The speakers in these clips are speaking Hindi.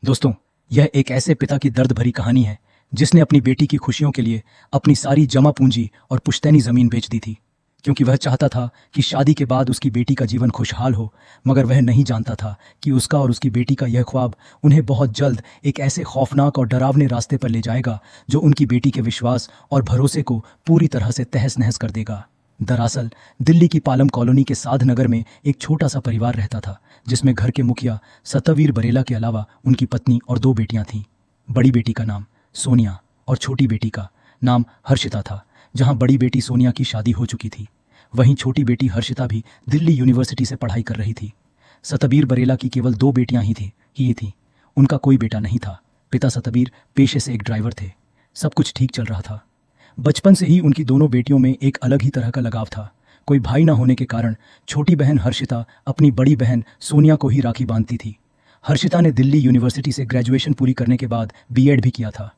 दोस्तों, यह एक ऐसे पिता की दर्द भरी कहानी है जिसने अपनी बेटी की खुशियों के लिए अपनी सारी जमा पूंजी और पुश्तैनी जमीन बेच दी थी, क्योंकि वह चाहता था कि शादी के बाद उसकी बेटी का जीवन खुशहाल हो। मगर वह नहीं जानता था कि उसका और उसकी बेटी का यह ख्वाब उन्हें बहुत जल्द एक ऐसे खौफनाक और डरावने रास्ते पर ले जाएगा जो उनकी बेटी के विश्वास और भरोसे को पूरी तरह से तहस नहस कर देगा। दरअसल दिल्ली की पालम कॉलोनी के साध नगर में एक छोटा सा परिवार रहता था, जिसमें घर के मुखिया सतवीर बरेला के अलावा उनकी पत्नी और दो बेटियां थीं। बड़ी बेटी का नाम सोनिया और छोटी बेटी का नाम हर्षिता था। जहां बड़ी बेटी सोनिया की शादी हो चुकी थी, वहीं छोटी बेटी हर्षिता भी दिल्ली यूनिवर्सिटी से पढ़ाई कर रही थी। सतबीर बरेला की केवल दो बेटियां ही थी। उनका कोई बेटा नहीं था। पिता सतबीर पेशे से एक ड्राइवर थे। सब कुछ ठीक चल रहा था। बचपन से ही उनकी दोनों बेटियों में एक अलग ही तरह का लगाव था। कोई भाई ना होने के कारण छोटी बहन हर्षिता अपनी बड़ी बहन सोनिया को ही राखी बांधती थी। हर्षिता ने दिल्ली यूनिवर्सिटी से ग्रेजुएशन पूरी करने के बाद बीएड भी किया था।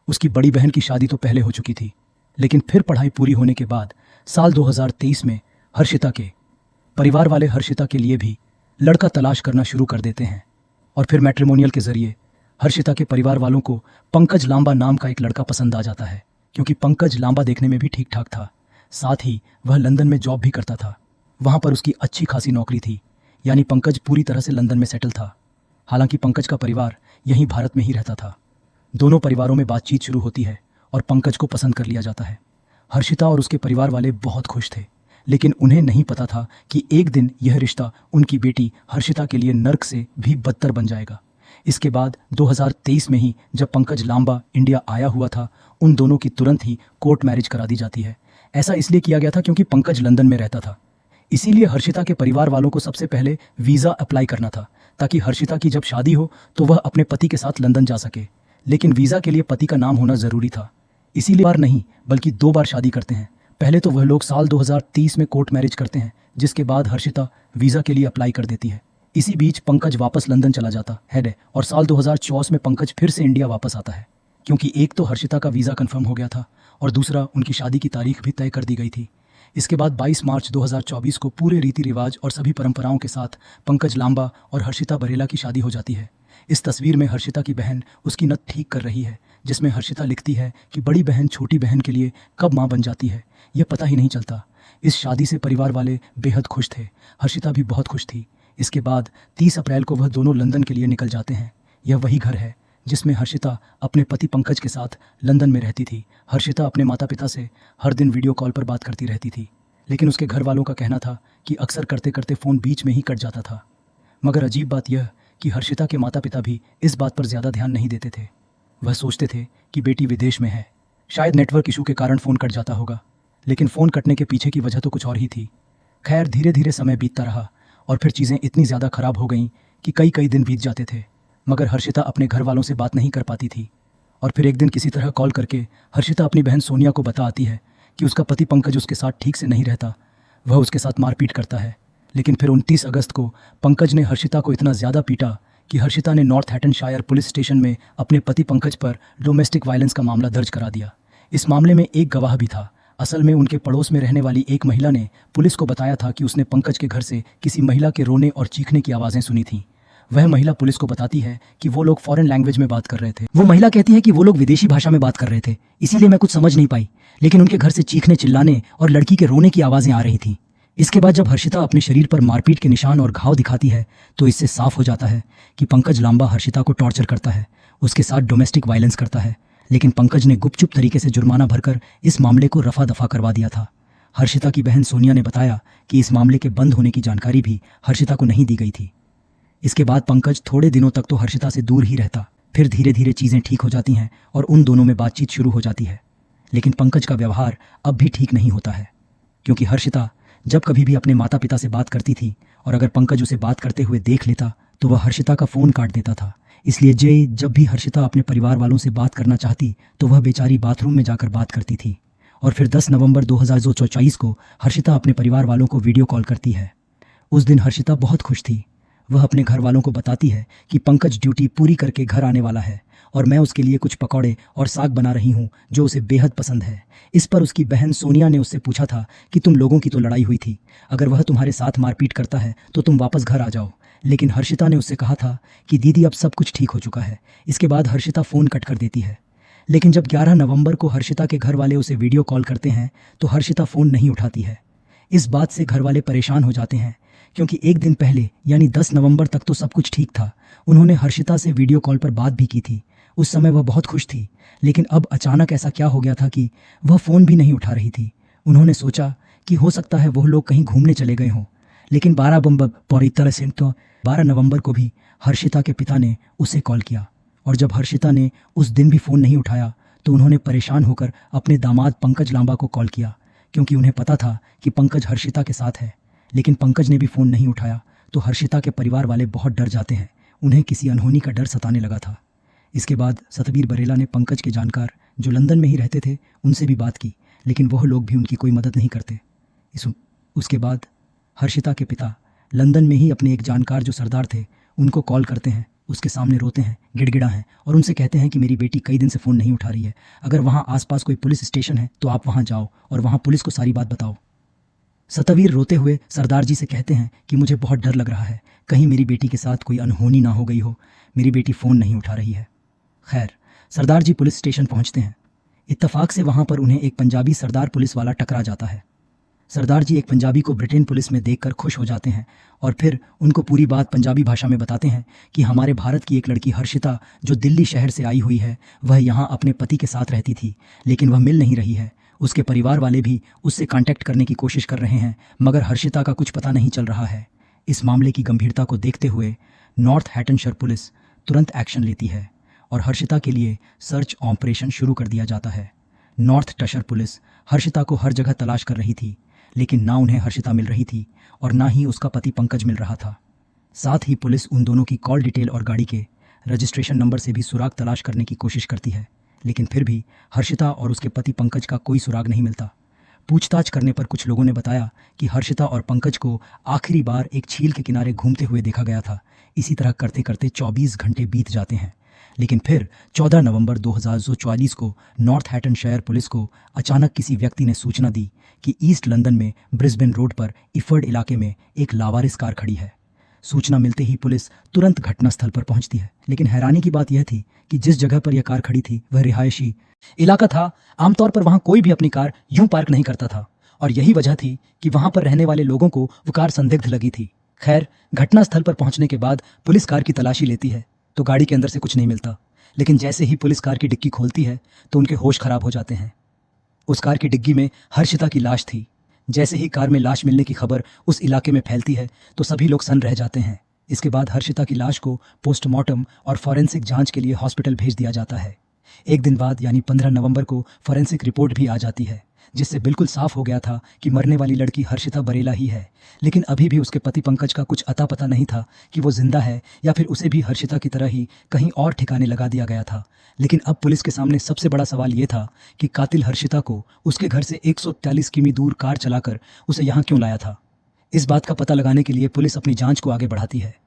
उसकी बड़ी बहन की शादी तो पहले हो चुकी थी, लेकिन फिर पढ़ाई पूरी होने के बाद साल 2023 में हर्षिता के परिवार वाले हर्षिता के लिए भी लड़का तलाश करना शुरू कर देते हैं। और फिर मैट्रिमोनियल के जरिए हर्षिता के परिवार वालों को पंकज लांबा नाम का एक लड़का पसंद आ जाता है, क्योंकि पंकज लांबा देखने में भी ठीक ठाक था। साथ ही वह लंदन में जॉब भी करता था। वहां पर उसकी अच्छी खासी नौकरी थी, यानी पंकज पूरी तरह से लंदन में सेटल था। हालांकि पंकज का परिवार यहीं भारत में ही रहता था। दोनों परिवारों में बातचीत शुरू होती है और पंकज को पसंद कर लिया जाता है। हर्षिता और उसके परिवार वाले बहुत खुश थे, लेकिन उन्हें नहीं पता था कि एक दिन यह रिश्ता उनकी बेटी हर्षिता के लिए नर्क से भी बदतर बन जाएगा। इसके बाद 2023 में ही जब पंकज लांबा इंडिया आया हुआ था, उन दोनों की तुरंत ही कोर्ट मैरिज करा दी जाती है। ऐसा इसलिए किया गया था क्योंकि पंकज लंदन में रहता था। इसीलिए हर्षिता के परिवार वालों को सबसे पहले वीज़ा अप्लाई करना था, ताकि हर्षिता की जब शादी हो तो वह अपने पति के साथ लंदन जा सके। लेकिन वीज़ा के लिए पति का नाम होना ज़रूरी था। इसीलिए बार नहीं बल्कि दो बार शादी करते हैं। पहले तो वह लोग साल 2030 में कोर्ट मैरिज करते हैं, जिसके बाद हर्षिता वीज़ा के लिए अप्लाई कर देती है। इसी बीच पंकज वापस लंदन चला जाता है और साल 2024 में पंकज फिर से इंडिया वापस आता है, क्योंकि एक तो हर्षिता का वीज़ा कंफर्म हो गया था और दूसरा उनकी शादी की तारीख भी तय कर दी गई थी। इसके बाद 22 मार्च 2024 को पूरे रीति रिवाज और सभी परंपराओं के साथ पंकज लांबा और हर्षिता बरेला की शादी हो जाती है। इस तस्वीर में हर्षिता की बहन उसकी नथ ठीक कर रही है, जिसमें हर्षिता लिखती है कि बड़ी बहन छोटी बहन के लिए कब माँ बन जाती है यह पता ही नहीं चलता। इस शादी से परिवार वाले बेहद खुश थे। हर्षिता भी बहुत खुश थी। इसके बाद 30 अप्रैल को वह दोनों लंदन के लिए निकल जाते हैं। यह वही घर है जिसमें हर्षिता अपने पति पंकज के साथ लंदन में रहती थी। हर्षिता अपने माता पिता से हर दिन वीडियो कॉल पर बात करती रहती थी, लेकिन उसके घर वालों का कहना था कि अक्सर करते करते फ़ोन बीच में ही कट जाता था। मगर अजीब बात यह कि हर्षिता के माता पिता भी इस बात पर ज़्यादा ध्यान नहीं देते थे। वह सोचते थे कि बेटी विदेश में है, शायद नेटवर्क इशू के कारण फ़ोन कट जाता होगा। लेकिन फ़ोन कटने के पीछे की वजह तो कुछ और ही थी। खैर, धीरे धीरे समय बीतता रहा और फिर चीज़ें इतनी ज़्यादा ख़राब हो गईं कि कई दिन बीत जाते थे, मगर हर्षिता अपने घर वालों से बात नहीं कर पाती थी। और फिर एक दिन किसी तरह कॉल करके हर्षिता अपनी बहन सोनिया को बता आती है कि उसका पति पंकज उसके साथ ठीक से नहीं रहता, वह उसके साथ मारपीट करता है। लेकिन फिर 29 अगस्त को पंकज ने हर्षिता को इतना ज़्यादा पीटा कि हर्षिता ने नॉर्थहैम्पटनशायर पुलिस स्टेशन में अपने पति पंकज पर डोमेस्टिक वायलेंस का मामला दर्ज करा दिया। इस मामले में एक गवाह भी था। असल में उनके पड़ोस में रहने वाली एक महिला ने पुलिस को बताया था कि उसने पंकज के घर से किसी महिला के रोने और चीखने की आवाज़ें सुनी थीं। वह महिला पुलिस को बताती है कि वो लोग फॉरेन लैंग्वेज में बात कर रहे थे। वो महिला कहती है कि वो लोग विदेशी भाषा में बात कर रहे थे, इसीलिए मैं कुछ समझ नहीं पाई, लेकिन उनके घर से चीखने चिल्लाने और लड़की के रोने की आवाज़ें आ रही थीं। इसके बाद जब हर्षिता अपने शरीर पर मारपीट के निशान और घाव दिखाती है तो इससे साफ हो जाता है कि पंकज लांबा हर्षिता को टॉर्चर करता है, उसके साथ डोमेस्टिक वायलेंस करता है। लेकिन पंकज ने गुपचुप तरीके से जुर्माना भरकर इस मामले को रफा दफा करवा दिया था। हर्षिता की बहन सोनिया ने बताया कि इस मामले के बंद होने की जानकारी भी हर्षिता को नहीं दी गई थी। इसके बाद पंकज थोड़े दिनों तक तो हर्षिता से दूर ही रहता। फिर धीरे धीरे चीज़ें ठीक हो जाती हैं और उन दोनों में बातचीत शुरू हो जाती है। लेकिन पंकज का व्यवहार अब भी ठीक नहीं होता है, क्योंकि हर्षिता जब कभी भी अपने माता पिता से बात करती थी और अगर पंकज उसे बात करते हुए देख लेता तो वह हर्षिता का फ़ोन काट देता था। इसलिए जब भी हर्षिता अपने परिवार वालों से बात करना चाहती तो वह बेचारी बाथरूम में जाकर बात करती थी। और फिर 10 नवंबर 2024 को हर्षिता अपने परिवार वालों को वीडियो कॉल करती है। उस दिन हर्षिता बहुत खुश थी। वह अपने घर वालों को बताती है कि पंकज ड्यूटी पूरी करके घर आने वाला है और मैं उसके लिए कुछ पकौड़े और साग बना रही हूँ जो उसे बेहद पसंद है। इस पर उसकी बहन सोनिया ने उससे पूछा था कि तुम लोगों की तो लड़ाई हुई थी, अगर वह तुम्हारे साथ मारपीट करता है तो तुम वापस घर आ जाओ, लेकिन हर्षिता ने उससे कहा था कि दीदी अब सब कुछ ठीक हो चुका है। इसके बाद हर्षिता फ़ोन कट कर देती है। लेकिन जब 11 नवंबर को हर्षिता के घर वाले उसे वीडियो कॉल करते हैं तो हर्षिता फ़ोन नहीं उठाती है। इस बात से घर वाले परेशान हो जाते हैं, क्योंकि एक दिन पहले यानी 10 नवंबर तक तो सब कुछ ठीक था। उन्होंने हर्षिता से वीडियो कॉल पर बात भी की थी। उस समय वह बहुत खुश थी, लेकिन अब अचानक ऐसा क्या हो गया था कि वह फ़ोन भी नहीं उठा रही थी। उन्होंने सोचा कि हो सकता है वह लोग कहीं घूमने चले गए हों। लेकिन 12 नवंबर को भी हर्षिता के पिता ने उसे कॉल किया, और जब हर्षिता ने उस दिन भी फ़ोन नहीं उठाया तो उन्होंने परेशान होकर अपने दामाद पंकज लांबा को कॉल किया, क्योंकि उन्हें पता था कि पंकज हर्षिता के साथ है। लेकिन पंकज ने भी फ़ोन नहीं उठाया तो हर्षिता के परिवार वाले बहुत डर जाते हैं। उन्हें किसी अनहोनी का डर सताने लगा था। इसके बाद सतबीर बरेला ने पंकज के जानकार जो लंदन में ही रहते थे उनसे भी बात की, लेकिन वह लोग भी उनकी कोई मदद नहीं करते। उसके बाद हर्षिता के पिता लंदन में ही अपने एक जानकार जो सरदार थे उनको कॉल करते हैं, उसके सामने रोते हैं, गिड़गिड़ा हैं और उनसे कहते हैं कि मेरी बेटी कई दिन से फ़ोन नहीं उठा रही है। अगर वहाँ आसपास कोई पुलिस स्टेशन है तो आप वहाँ जाओ और वहाँ पुलिस को सारी बात बताओ। सतवीर रोते हुए सरदार जी से कहते हैं कि मुझे बहुत डर लग रहा है, कहीं मेरी बेटी के साथ कोई अनहोनी ना हो गई हो, मेरी बेटी फ़ोन नहीं उठा रही है। खैर, सरदार जी पुलिस स्टेशन पहुँचते हैं। इत्तफाक से वहाँ पर उन्हें एक पंजाबी सरदार पुलिस वाला टकरा जाता है। सरदार जी एक पंजाबी को ब्रिटेन पुलिस में देखकर खुश हो जाते हैं और फिर उनको पूरी बात पंजाबी भाषा में बताते हैं कि हमारे भारत की एक लड़की हर्षिता जो दिल्ली शहर से आई हुई है, वह यहाँ अपने पति के साथ रहती थी, लेकिन वह मिल नहीं रही है। उसके परिवार वाले भी उससे कांटेक्ट करने की कोशिश कर रहे हैं, मगर हर्षिता का कुछ पता नहीं चल रहा है। इस मामले की गंभीरता को देखते हुए नॉर्थ हैटनशर पुलिस तुरंत एक्शन लेती है और हर्षिता के लिए सर्च ऑपरेशन शुरू कर दिया जाता है। नॉर्थ टशर पुलिस हर्षिता को हर जगह तलाश कर रही थी, लेकिन ना उन्हें हर्षिता मिल रही थी और ना ही उसका पति पंकज मिल रहा था। साथ ही पुलिस उन दोनों की कॉल डिटेल और गाड़ी के रजिस्ट्रेशन नंबर से भी सुराग तलाश करने की कोशिश करती है, लेकिन फिर भी हर्षिता और उसके पति पंकज का कोई सुराग नहीं मिलता। पूछताछ करने पर कुछ लोगों ने बताया कि हर्षिता और पंकज को आखिरी बार एक झील के किनारे घूमते हुए देखा गया था। इसी तरह करते करते 24 घंटे बीत जाते हैं, लेकिन फिर 14 नवंबर 2044 को नॉर्थ हैटनशायर पुलिस को अचानक किसी व्यक्ति ने सूचना दी कि ईस्ट लंदन में ब्रिस्बेन रोड पर इफर्ड इलाके में एक लावारिस कार खड़ी है। सूचना मिलते ही पुलिस तुरंत घटनास्थल पर पहुंचती है, लेकिन हैरानी की बात यह थी कि जिस जगह पर यह कार खड़ी थी वह रिहायशी इलाका था। आमतौर पर वहां कोई भी अपनी कार यूं पार्क नहीं करता था, और यही वजह थी कि वहां पर रहने वाले लोगों को वो कार संदिग्ध लगी थी। खैर, घटनास्थल पर पहुंचने के बाद पुलिस कार की तलाशी लेती है तो गाड़ी के अंदर से कुछ नहीं मिलता, लेकिन जैसे ही पुलिस कार की डिग्गी खोलती है तो उनके होश खराब हो जाते हैं। उस कार की डिग्गी में हर्षिता की लाश थी। जैसे ही कार में लाश मिलने की खबर उस इलाके में फैलती है तो सभी लोग सन्न रह जाते हैं। इसके बाद हर्षिता की लाश को पोस्टमार्टम और फॉरेंसिक जांच के लिए हॉस्पिटल भेज दिया जाता है। एक दिन बाद यानी 15 नवंबर को फॉरेंसिक रिपोर्ट भी आ जाती है, जिससे बिल्कुल साफ हो गया था कि मरने वाली लड़की हर्षिता बरेला ही है। लेकिन अभी भी उसके पति पंकज का कुछ अता पता नहीं था कि वो जिंदा है या फिर उसे भी हर्षिता की तरह ही कहीं और ठिकाने लगा दिया गया था। लेकिन अब पुलिस के सामने सबसे बड़ा सवाल ये था कि कातिल हर्षिता को उसके घर से 143 किमी दूर कार चलाकर उसे यहाँ क्यों लाया था। इस बात का पता लगाने के लिए पुलिस अपनी जांच को आगे बढ़ाती है।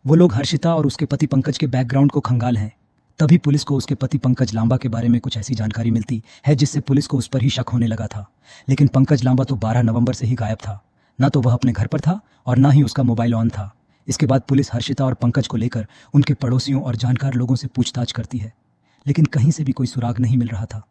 वो लोग हर्षिता और उसके पति पंकज के बैकग्राउंड को खंगाल हैं। तभी पुलिस को उसके पति पंकज लांबा के बारे में कुछ ऐसी जानकारी मिलती है जिससे पुलिस को उस पर ही शक होने लगा था। लेकिन पंकज लांबा तो 12 नवंबर से ही गायब था। ना तो वह अपने घर पर था और ना ही उसका मोबाइल ऑन था। इसके बाद पुलिस हर्षिता और पंकज को लेकर उनके पड़ोसियों और जानकार लोगों से पूछताछ करती है, लेकिन कहीं से भी कोई सुराग नहीं मिल रहा था।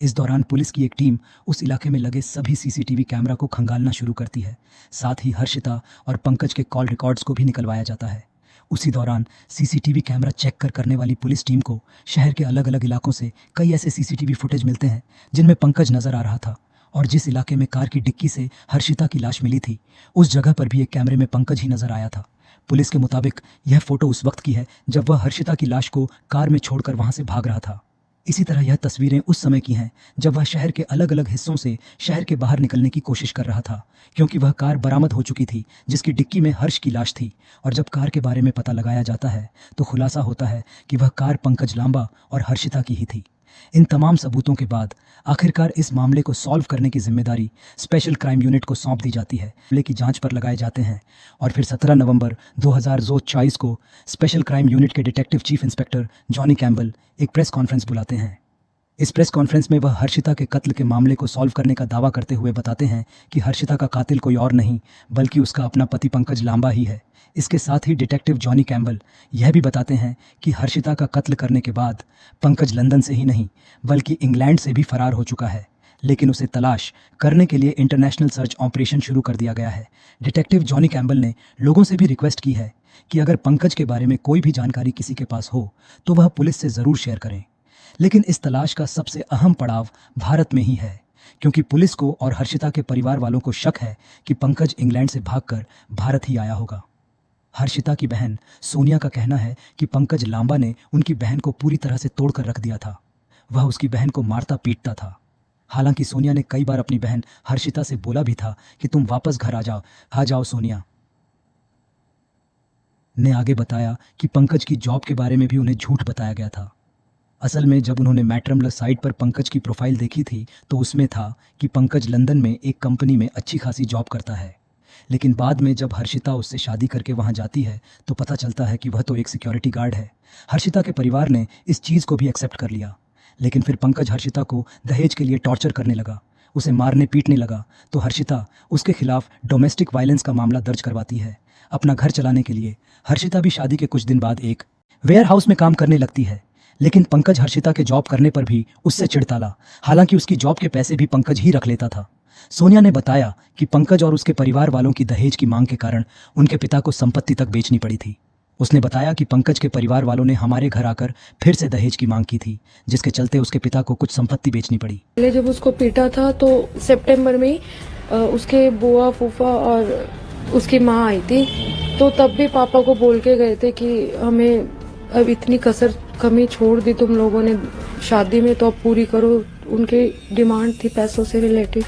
इस दौरान पुलिस की एक टीम उस इलाके में लगे सभी सीसीटीवी कैमरा को खंगालना शुरू करती है। साथ ही हर्षिता और पंकज के कॉल रिकॉर्ड्स को भी निकलवाया जाता है। उसी दौरान सीसीटीवी कैमरा चेक करने वाली पुलिस टीम को शहर के अलग अलग इलाकों से कई ऐसे सीसीटीवी फुटेज मिलते हैं जिनमें पंकज नजर आ रहा था, और जिस इलाके में कार की डिक्की से हर्षिता की लाश मिली थी उस जगह पर भी एक कैमरे में पंकज ही नजर आया था। पुलिस के मुताबिक यह फोटो उस वक्त की है जब वह हर्षिता की लाश को कार में छोड़कर वहां से भाग रहा था। इसी तरह यह तस्वीरें उस समय की हैं जब वह शहर के अलग अलग हिस्सों से शहर के बाहर निकलने की कोशिश कर रहा था, क्योंकि वह कार बरामद हो चुकी थी जिसकी डिक्की में हर्ष की लाश थी। और जब कार के बारे में पता लगाया जाता है तो खुलासा होता है कि वह कार पंकज लांबा और हर्षिता की ही थी। इन तमाम सबूतों के बाद आखिरकार इस मामले को सॉल्व करने की जिम्मेदारी स्पेशल क्राइम यूनिट को सौंप दी जाती है। मामले की जांच पर लगाए जाते हैं और फिर 17 नवंबर 2024 को स्पेशल क्राइम यूनिट के detective chief inspector Johnny Campbell एक प्रेस कॉन्फ्रेंस बुलाते हैं। इस प्रेस कॉन्फ्रेंस में वह हर्षिता के कत्ल के मामले को सॉल्व करने का दावा करते हुए बताते हैं कि हर्षिता का कातिल कोई और नहीं बल्कि उसका अपना पति पंकज लांबा ही है। इसके साथ ही डिटेक्टिव जॉनी कैम्बल यह भी बताते हैं कि हर्षिता का कत्ल करने के बाद पंकज लंदन से ही नहीं बल्कि इंग्लैंड से भी फरार हो चुका है, लेकिन उसे तलाश करने के लिए इंटरनेशनल सर्च ऑपरेशन शुरू कर दिया गया है। डिटेक्टिव जॉनी कैम्बल ने लोगों से भी रिक्वेस्ट की है कि अगर पंकज के बारे में कोई भी जानकारी किसी के पास हो तो वह पुलिस से ज़रूर शेयर करें। लेकिन इस तलाश का सबसे अहम पड़ाव भारत में ही है, क्योंकि पुलिस को और हर्षिता के परिवार वालों को शक है कि पंकज इंग्लैंड से भागकर भारत ही आया होगा। हर्षिता की बहन सोनिया का कहना है कि पंकज लांबा ने उनकी बहन को पूरी तरह से तोड़कर रख दिया था। वह उसकी बहन को मारता पीटता था। हालांकि सोनिया ने कई बार अपनी बहन हर्षिता से बोला भी था कि तुम वापस घर आ जाओ। सोनिया ने आगे बताया कि पंकज की जॉब के बारे में भी उन्हें झूठ बताया गया था। असल में जब उन्होंने मैट्रिमोनियल साइट पर पंकज की प्रोफाइल देखी थी तो उसमें था कि पंकज लंदन में एक कंपनी में अच्छी खासी जॉब करता है, लेकिन बाद में जब हर्षिता उससे शादी करके वहां जाती है तो पता चलता है कि वह तो एक सिक्योरिटी गार्ड है। हर्षिता के परिवार ने इस चीज़ को भी एक्सेप्ट कर लिया, लेकिन फिर पंकज हर्षिता को दहेज के लिए टॉर्चर करने लगा, उसे मारने पीटने लगा, तो हर्षिता उसके खिलाफ डोमेस्टिक वायलेंस का मामला दर्ज करवाती है। अपना घर चलाने के लिए हर्षिता भी शादी के कुछ दिन बाद एक वेयर हाउस में काम करने लगती है, लेकिन पंकज हर्षिता के जॉब करने पर भी उससे चिढ़ता, हालांकि उसकी जॉब के पैसे भी पंकज ही रख लेता था। सोनिया ने बताया कि पंकज और उसके परिवार वालों की दहेज की मांग के कारण उनके पिता को संपत्ति तक बेचनी पड़ी थी। उसने बताया कि पंकज के परिवार वालों ने हमारे घर आकर फिर से दहेज की मांग की थी, जिसके चलते उसके पिता को कुछ संपत्ति बेचनी पड़ी। पहले जब उसको पीटा था तो सितंबर में उसके बुआ फूफा और उसकी माँ आई थी, तो तब भी पापा को बोल के गए थे कि हमें अब इतनी कसर कमी छोड़ दी तुम लोगों ने शादी में, तो अब पूरी करो। उनकी डिमांड थी पैसों से रिलेटेड,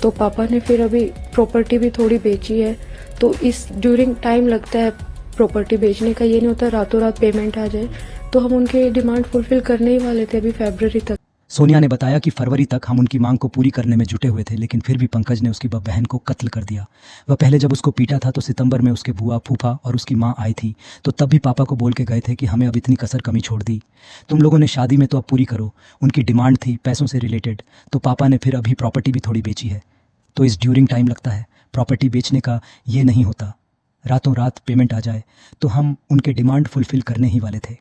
तो पापा ने फिर अभी प्रॉपर्टी भी थोड़ी बेची है। तो इस ड्यूरिंग टाइम लगता है प्रॉपर्टी बेचने का, ये नहीं होता रातों रात पेमेंट आ जाए। तो हम उनके डिमांड फुलफिल करने ही वाले थे अभी फरवरी तक। सोनिया ने बताया कि फरवरी तक हम उनकी मांग को पूरी करने में जुटे हुए थे, लेकिन फिर भी पंकज ने उसकी बहन को कत्ल कर दिया। वह पहले जब उसको पीटा था तो सितंबर में उसके बुआ फूफा और उसकी माँ आई थी, तो तब भी पापा को बोल के गए थे कि हमें अब इतनी कसर कमी छोड़ दी, तुम लोगों ने शादी में तो अब पूरी करो। उनकी डिमांड थी पैसों से रिलेटेड, तो पापा ने फिर अभी प्रॉपर्टी भी थोड़ी बेची है। तो इस ड्यूरिंग टाइम लगता है प्रॉपर्टी बेचने का ये नहीं होता, रातों रात पेमेंट आ जाए, तो हम उनके डिमांड फुलफिल करने ही वाले थे।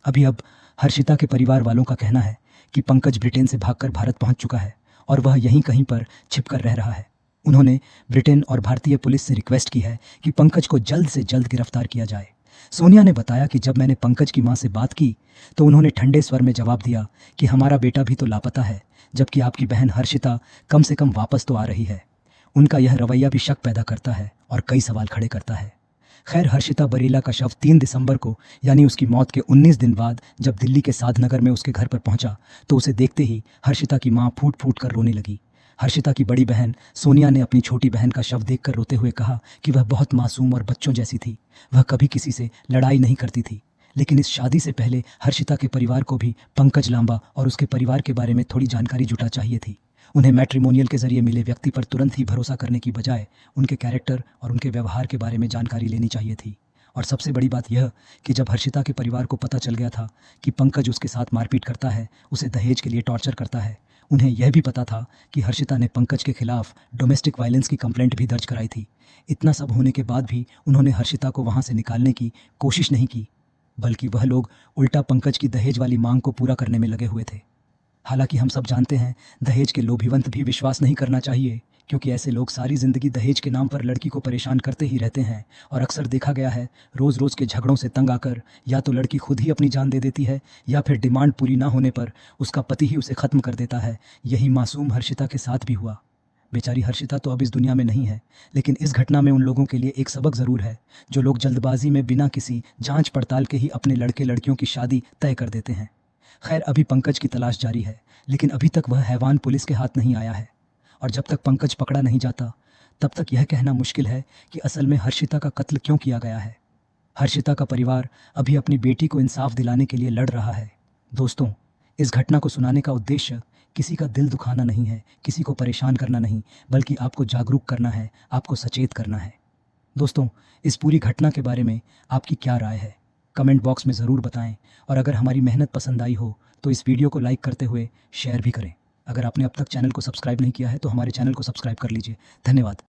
अब हर्षिता के परिवार वालों का कहना है कि पंकज ब्रिटेन से भागकर भारत पहुंच चुका है और वह यहीं कहीं पर छिपकर रह रहा है। उन्होंने ब्रिटेन और भारतीय पुलिस से रिक्वेस्ट की है कि पंकज को जल्द से जल्द गिरफ्तार किया जाए। सोनिया ने बताया कि जब मैंने पंकज की मां से बात की तो उन्होंने ठंडे स्वर में जवाब दिया कि हमारा बेटा भी तो लापता है, जबकि आपकी बहन हर्षिता कम से कम वापस तो आ रही है। उनका यह रवैया भी शक पैदा करता है और कई सवाल खड़े करता है। खैर, हर्षिता बरीला का शव 3 दिसंबर को यानी उसकी मौत के 19 दिन बाद जब दिल्ली के साधनगर में उसके घर पर पहुंचा तो उसे देखते ही हर्षिता की मां फूट फूट कर रोने लगी। हर्षिता की बड़ी बहन सोनिया ने अपनी छोटी बहन का शव देखकर रोते हुए कहा कि वह बहुत मासूम और बच्चों जैसी थी, वह कभी किसी से लड़ाई नहीं करती थी। लेकिन इस शादी से पहले हर्षिता के परिवार को भी पंकज लांबा और उसके परिवार के बारे में थोड़ी जानकारी जुटा चाहिए थी। उन्हें मैट्रिमोनियल के जरिए मिले व्यक्ति पर तुरंत ही भरोसा करने की बजाय उनके कैरेक्टर और उनके व्यवहार के बारे में जानकारी लेनी चाहिए थी। और सबसे बड़ी बात यह कि जब हर्षिता के परिवार को पता चल गया था कि पंकज उसके साथ मारपीट करता है, उसे दहेज के लिए टॉर्चर करता है, उन्हें यह भी पता था कि हर्षिता ने पंकज के खिलाफ डोमेस्टिक वायलेंस की कंप्लेंट भी दर्ज कराई थी। इतना सब होने के बाद भी उन्होंने हर्षिता को वहाँ से निकालने की कोशिश नहीं की, बल्कि वह लोग उल्टा पंकज की दहेज वाली मांग को पूरा करने में लगे हुए थे। हालांकि हम सब जानते हैं दहेज के लोभीवंत भी विश्वास नहीं करना चाहिए, क्योंकि ऐसे लोग सारी ज़िंदगी दहेज के नाम पर लड़की को परेशान करते ही रहते हैं। और अक्सर देखा गया है रोज़ रोज़ के झगड़ों से तंग आकर या तो लड़की खुद ही अपनी जान दे देती है या फिर डिमांड पूरी ना होने पर उसका पति ही उसे ख़त्म कर देता है। यही मासूम हर्षिता के साथ भी हुआ। बेचारी हर्षिता तो अब इस दुनिया में नहीं है, लेकिन इस घटना में उन लोगों के लिए एक सबक ज़रूर है जो लोग जल्दबाजी में बिना किसी जाँच पड़ताल के ही अपने लड़के लड़कियों की शादी तय कर देते हैं। खैर, अभी पंकज की तलाश जारी है, लेकिन अभी तक वह हैवान पुलिस के हाथ नहीं आया है। और जब तक पंकज पकड़ा नहीं जाता तब तक यह कहना मुश्किल है कि असल में हर्षिता का कत्ल क्यों किया गया है। हर्षिता का परिवार अभी अपनी बेटी को इंसाफ दिलाने के लिए लड़ रहा है। दोस्तों, इस घटना को सुनाने का उद्देश्य किसी का दिल दुखाना नहीं है, किसी को परेशान करना नहीं, बल्कि आपको जागरूक करना है, आपको सचेत करना है। दोस्तों, इस पूरी घटना के बारे में आपकी क्या राय है? कमेंट बॉक्स में ज़रूर बताएं। और अगर हमारी मेहनत पसंद आई हो तो इस वीडियो को लाइक करते हुए शेयर भी करें। अगर आपने अब तक चैनल को सब्सक्राइब नहीं किया है तो हमारे चैनल को सब्सक्राइब कर लीजिए। धन्यवाद।